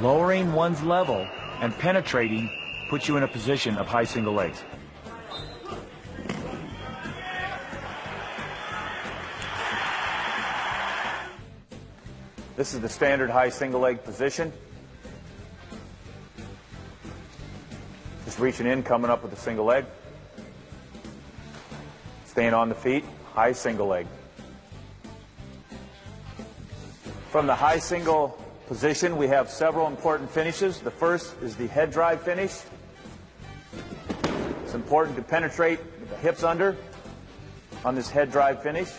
Lowering one's level and penetrating puts you in a position of high single legs. This is the standard high single leg position. Just reaching in, coming up with a single leg. Staying on the feet, high single leg. From the high single position, we have several important finishes. The first is the head drive finish. It's important to penetrate with the hips under on this head drive finish.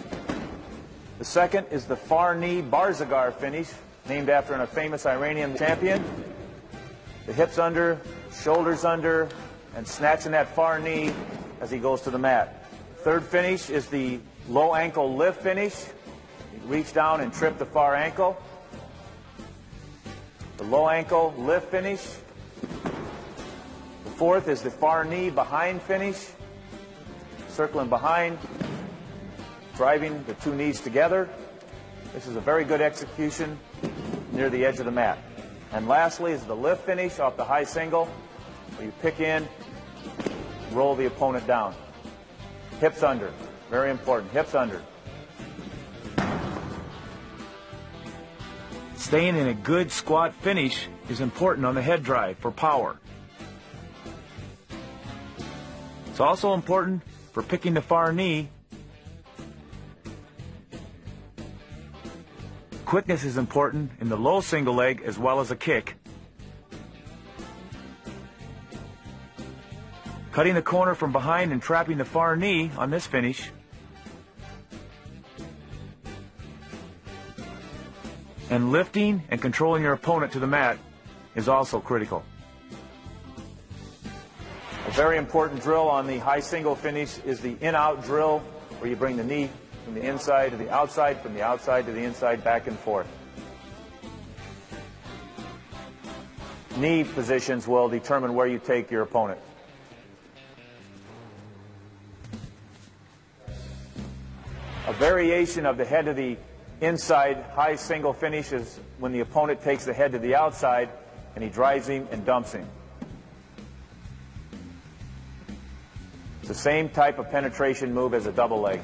The second is the far knee Barzagar finish, named after a famous Iranian champion. The hips under, shoulders under, and snatching that far knee as he goes to the mat. Third finish is the low ankle lift finish. You reach down and trip the far ankle. The low ankle lift finish. The fourth is the far knee behind finish. Circling behind, driving the two knees together. This is a very good execution near the edge of the mat. And lastly is the lift finish off the high single, where you pick in, roll the opponent down. Hips under, very important, hips under. Staying in a good squat finish is important on the head drive for power. It's also important for picking the far knee. Quickness is important in the low single leg as well as a kick. Cutting the corner from behind and trapping the far knee on this finish. And lifting and controlling your opponent to the mat is also critical. A very important drill on the high single finish is the in-out drill, where you bring the knee from the inside to the outside, from the outside to the inside, back and forth. Knee positions will determine where you take your opponent. A variation of the head to the inside high single finish is when the opponent takes the head to the outside and he drives him and dumps him. It's the same type of penetration move as a double leg.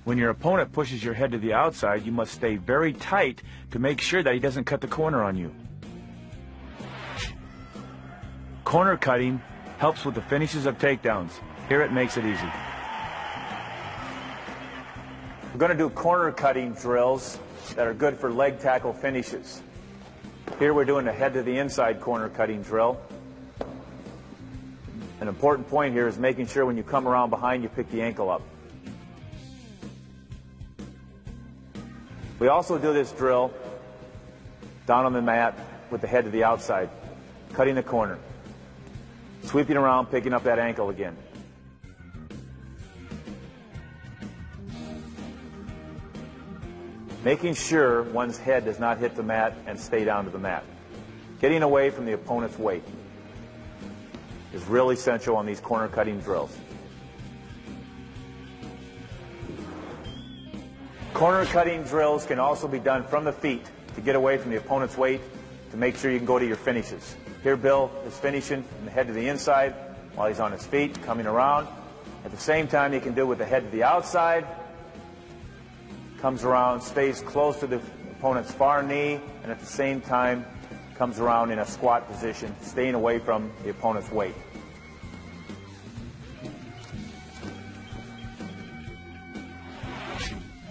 When your opponent pushes your head to the outside, you must stay very tight to make sure that he doesn't cut the corner on you. Corner cutting helps with the finishes of takedowns. Here it makes it easy. We're going to do corner cutting drills that are good for leg tackle finishes. Here we're doing a head to the inside corner cutting drill. An important point here is making sure when you come around behind you pick the ankle up. We also do this drill down on the mat with the head to the outside, cutting the corner, sweeping around, picking up that ankle again. Making sure one's head does not hit the mat and stay down to the mat. Getting away from the opponent's weight is really essential on these corner cutting drills. Corner cutting drills can also be done from the feet to get away from the opponent's weight, to make sure you can go to your finishes. Here Bill is finishing from the head to the inside while he's on his feet, coming around. At the same time, he can do it with the head to the outside, comes around, stays close to the opponent's far knee, and at the same time comes around in a squat position, staying away from the opponent's weight.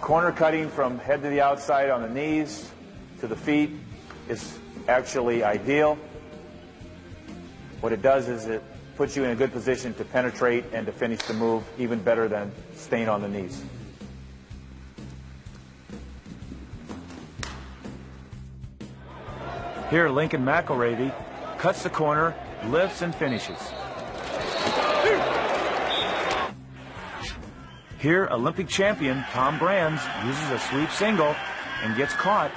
Corner cutting from head to the outside on the knees to the feet is actually ideal. What it does is it puts you in a good position to penetrate and to finish the move even better than staying on the knees. Here, Lincoln McElravy cuts the corner, lifts, and finishes. Here, Olympic champion Tom Brands uses a sweep single and gets caught,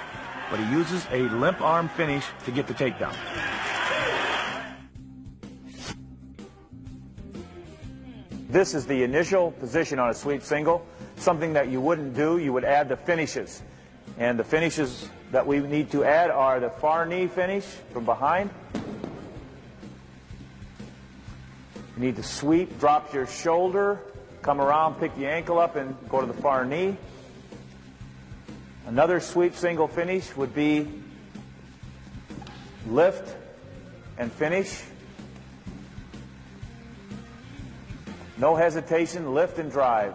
but he uses a limp arm finish to get the takedown. This is the initial position on a sweep single, something that you wouldn't do. You would add the finishes. And the finishes that we need to add are the far knee finish from behind. You need to sweep, drop your shoulder, come around, pick the ankle up, and go to the far knee. Another sweep single finish would be lift and finish. No hesitation, lift and drive.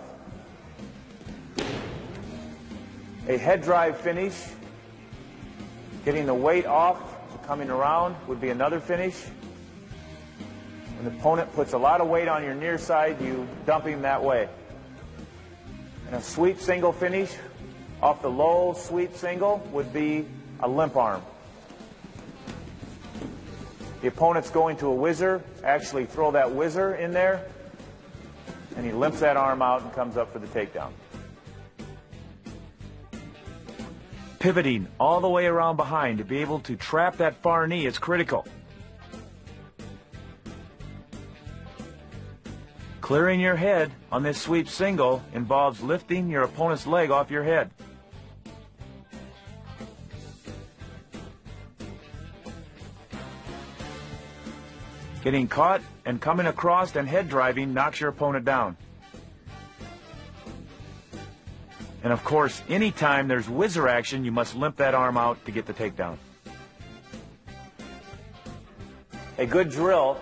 A head drive finish, getting the weight off, coming around would be another finish. When the opponent puts a lot of weight on your near side, you dump him that way. And a sweep single finish off the low sweep single would be a limp arm. The opponent's going to a whizzer, actually throw that whizzer in there, and he limps that arm out and comes up for the takedown. Pivoting all the way around behind to be able to trap that far knee is critical. Clearing your head on this sweep single involves lifting your opponent's leg off your head. Getting caught and coming across and head driving knocks your opponent down. And of course, anytime there's whizzer action, you must limp that arm out to get the takedown. A good drill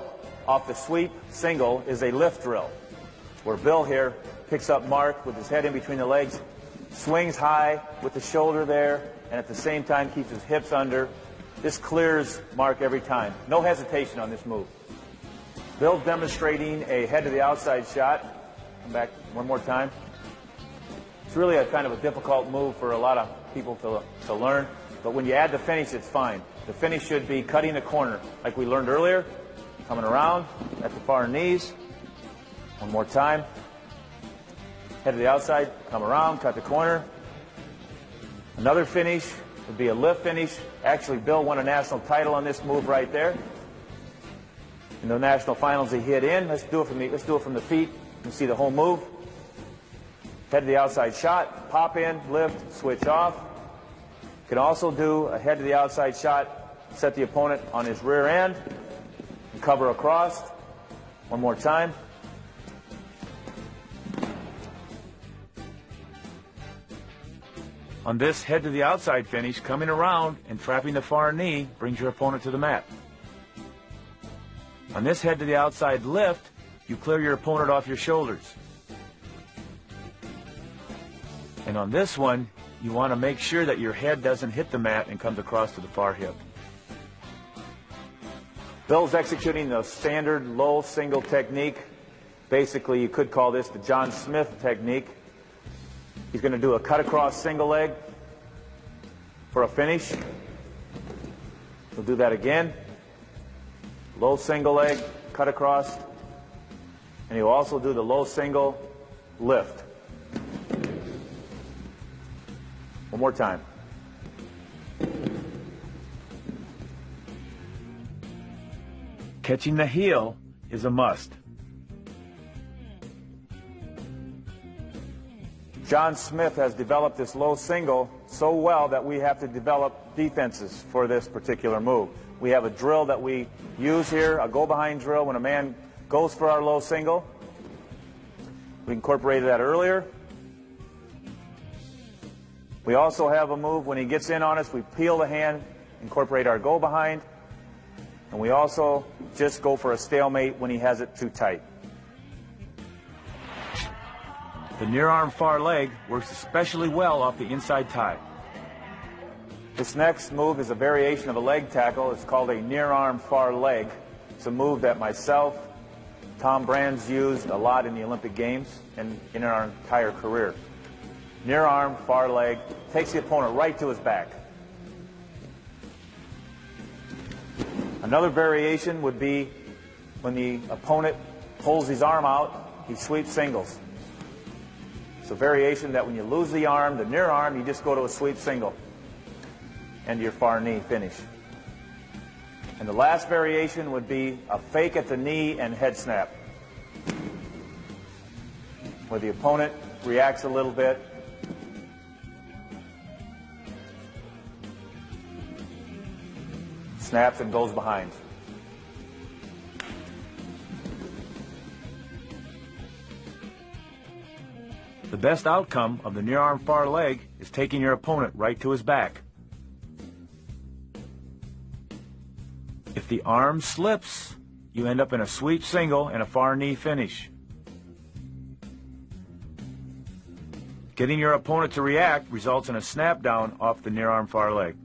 off the sweep single is a lift drill, where Bill here picks up Mark with his head in between the legs, swings high with the shoulder there, and at the same time keeps his hips under. This clears Mark every time. No hesitation on this move. Bill's demonstrating a head to the outside shot. Come back one more time. It's really a kind of a difficult move for a lot of people to learn, but when you add the finish, it's fine. The finish should be cutting the corner, like we learned earlier, coming around at the far knees. One more time. Head to the outside, come around, cut the corner. Another finish would be a lift finish. Actually, Bill won a national title on this move right there. In the national finals, he hit in. Let's do it from the feet. You can see the whole move. Head to the outside shot, pop in, lift, switch off. You can also do a head to the outside shot, set the opponent on his rear end, and cover across. One more time. On this head to the outside finish, coming around and trapping the far knee brings your opponent to the mat. On this head to the outside lift, you clear your opponent off your shoulders. And on this one, you want to make sure that your head doesn't hit the mat and comes across to the far hip. Bill's executing the standard low single technique. Basically, you could call this the John Smith technique. He's going to do a cut across single leg for a finish. He'll do that again. Low single leg, cut across. And he'll also do the low single lift. One more time. Catching the heel is a must. John Smith has developed this low single so well that we have to develop defenses for this particular move. We have a drill that we use here, a go-behind drill when a man goes for our low single. We incorporated that earlier. We also have a move when he gets in on us, we peel the hand, incorporate our go-behind. And we also just go for a stalemate when he has it too tight. The near arm far leg works especially well off the inside tie. This next move is a variation of a leg tackle. It's called a near arm far leg. It's a move that myself, Tom Brands used a lot in the Olympic Games and in our entire career. Near arm far leg takes the opponent right to his back. Another variation would be when the opponent pulls his arm out, he sweeps singles. It's a variation that when you lose the arm, the near arm, you just go to a sweep single and your far knee finish. And the last variation would be a fake at the knee and head snap, where the opponent reacts a little bit snaps and goes behind. The best outcome of the near arm far leg is taking your opponent right to his back. If the arm slips, you end up in a sweep single and a far knee finish. Getting your opponent to react results in a snap down off the near arm far leg.